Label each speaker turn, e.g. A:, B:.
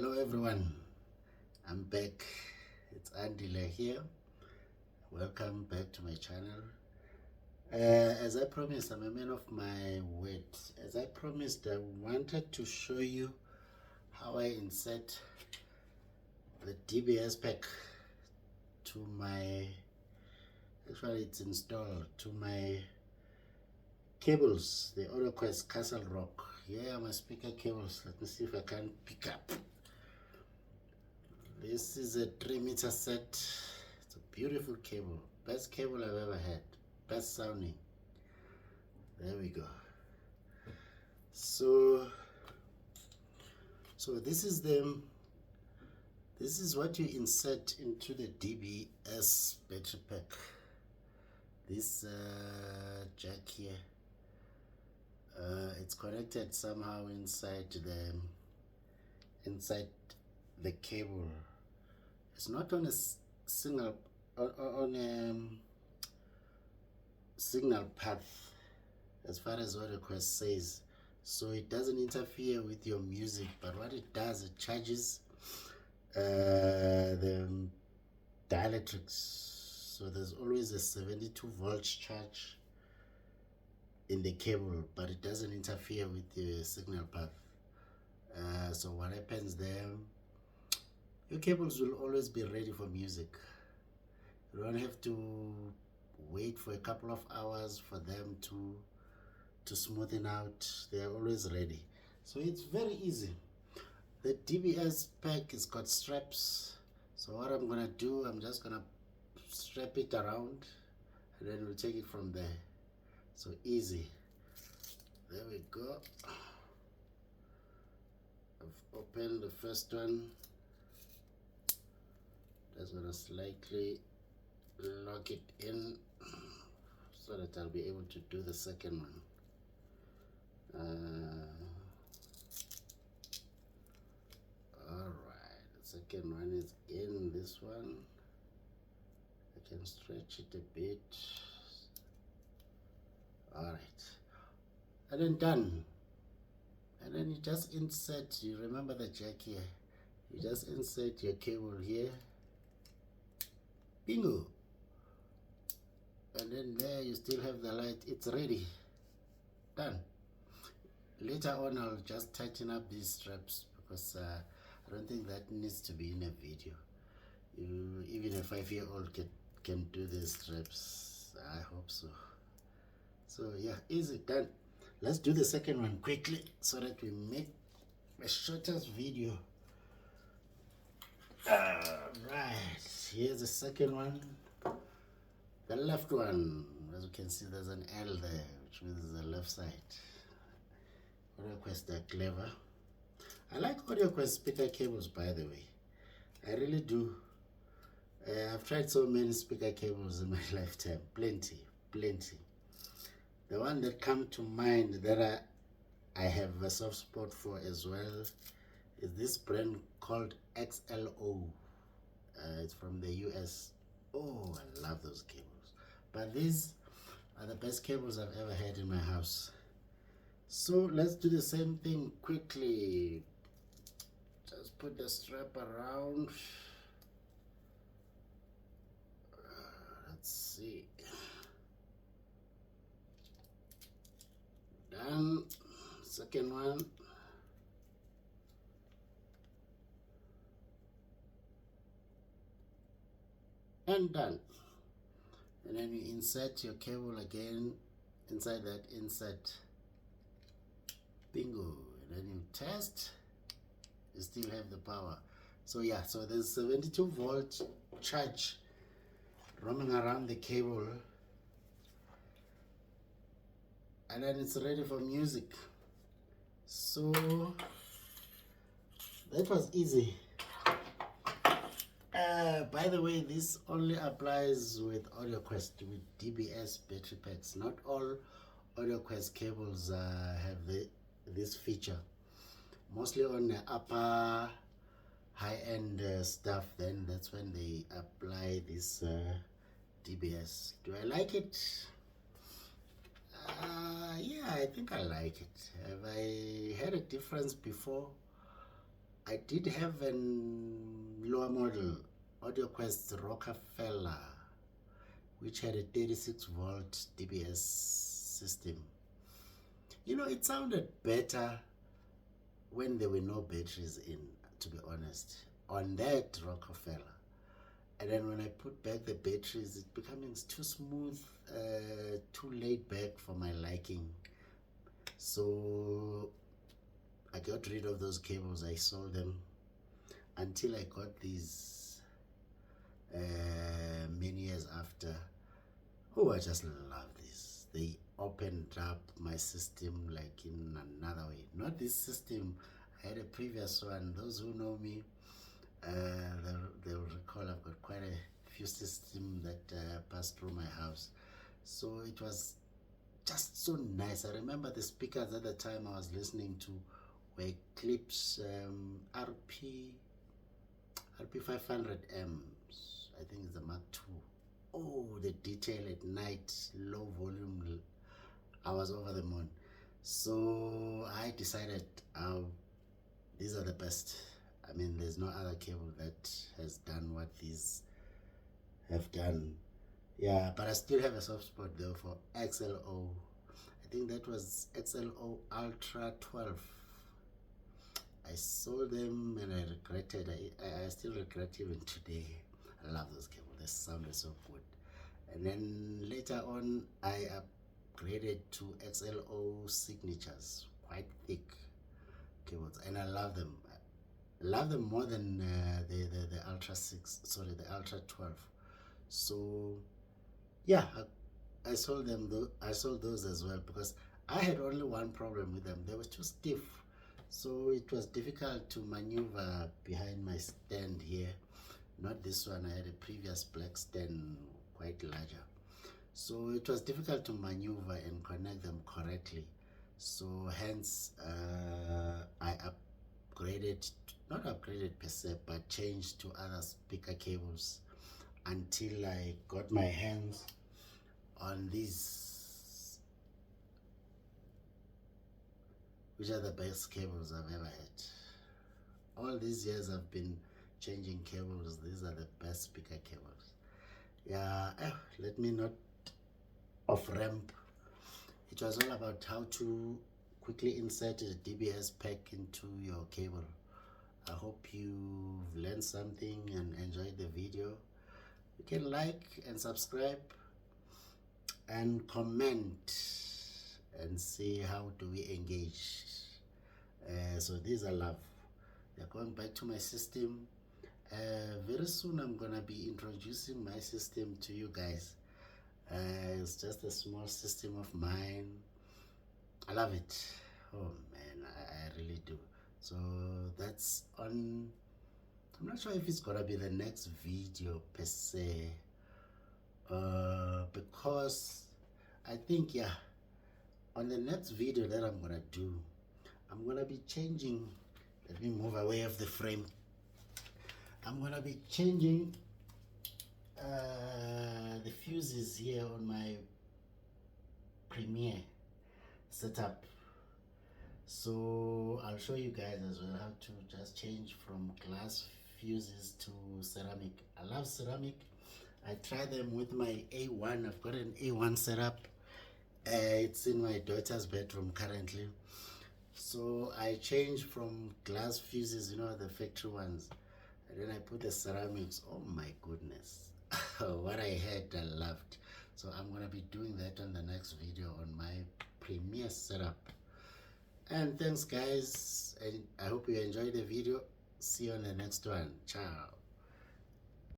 A: Hello everyone, I'm back. It's Andile here. Welcome back to my channel. As I promised, I'm a man of my word. As I promised, I wanted to show you how I insert the DBS pack to my, actually it's installed to my cables, the Audioquest Castle Rock. Here are my speaker cables. Let me see if I can pick up. This is a 3-meter set. It's a beautiful cable. Best cable I've ever had. Best sounding. There we go. So this is what you insert into the DBS battery pack. This jack here. It's connected somehow inside the cable. It's not on a signal path as far as Audioquest says, so it doesn't interfere with your music, but what it does, it charges the dielectrics. So there's always a 72 volts charge in the cable, but it doesn't interfere with the signal path. So what happens there, your cables will always be ready for music. You don't have to wait for a couple of hours for them to smoothen out. They are always ready. So it's very easy. The DBS pack has got straps. So what I'm gonna do, I'm just gonna strap it around and then we'll take it from there. So easy. There we go. I've opened the first one. Just gonna slightly lock it in so that I'll be able to do the second one. Alright, the second one is in. This one I can stretch it a bit. Alright, and then done. And then you just insert, you remember the jack here, you just insert your cable here, bingo, and then there you still have the light. It's ready, done. Later on I'll just tighten up these straps because I don't think that needs to be in a video. Even a 5-year-old can do these straps. I hope so. So yeah, easy, done. Let's do the second one quickly so that we make the shortest video. Right, here's the second one. The left one, as you can see, there's an L there, which means the left side. Audioquest are clever. I like Audioquest speaker cables, by the way. I really do. I've tried so many speaker cables in my lifetime. Plenty. The one that come to mind that I have a soft spot for as well is this brand called XLO. It's from the US. Oh, I love those cables. But these are the best cables I've ever had in my house. So let's do the same thing quickly. Just put the strap around. Let's see. Done. Second one. And done. And then you insert your cable again inside that insert. Bingo. And then you test. You still have the power. So yeah, so there's 72 volt charge roaming around the cable. And then it's ready for music. So that was easy. By the way, this only applies with Audioquest, with DBS battery packs. Not all Audioquest cables have this feature. Mostly on the upper high-end stuff, then that's when they apply this DBS. Do I like it? Yeah, I think I like it. Have I had a difference before? I did have a lower model Audioquest Rockefeller, which had a 36 volt DBS system. You know, it sounded better when there were no batteries in, to be honest, on that Rockefeller. And then when I put back the batteries, it becoming too smooth, too laid back for my liking. So I got rid of those cables. I sold them until I got these many years after. Oh, I just love this. They opened up my system like in another way. Not this system. I had a previous one. Those who know me, they'll recall I've got quite a few systems that passed through my house. So it was just so nice. I remember the speakers at the time I was listening to were Clips RP 500M. I think it's the Mark II. Oh, the detail at night, low volume. I was over the moon. So I decided these are the best. I mean, there's no other cable that has done what these have done. Yeah, but I still have a soft spot though for XLO. I think that was XLO Ultra 12. I sold them and I regretted. I still regret even today. I love those cables. They sounded so good. And then later on, I upgraded to XLO signatures, quite thick cables, and I love them. I love them more than the Ultra 6. Sorry, the Ultra 12. So yeah, I sold them. I sold those as well because I had only one problem with them. They were too stiff. So it was difficult to maneuver behind my stand here. Not this one. I had a previous black stand, quite larger. So it was difficult to maneuver and connect them correctly. So hence I upgraded, not upgraded per se, but changed to other speaker cables until I got my hands on these, which are the best cables I've ever had. All these years I've been changing cables. These are the best speaker cables. Yeah, let me not off ramp. It was all about how to quickly insert a DBS pack into your cable. I hope you've learned something and enjoyed the video. You can like and subscribe and comment and see how do we engage. So these are love. They're going back to my system. Very soon I'm gonna be introducing my system to you guys. It's just a small system of mine. I love it. Oh man, I really do. So that's on. I'm not sure if it's gonna be the next video per se, because I think, yeah, on the next video that I'm gonna do, I'm gonna be changing. Let me move away of the frame. I'm gonna be changing the fuses here on my Premiere setup. So I'll show you guys as well how to just change from glass fuses to ceramic. I love ceramic. I try them with my A1. I've got an A1 setup. It's in my daughter's bedroom currently. So I changed from glass fuses, you know, the factory ones, and then I put the ceramics. Oh my goodness. What I had, I loved. So I'm gonna be doing that on the next video on my Premiere setup. And thanks guys, and I hope you enjoyed the video. See you on the next one. Ciao.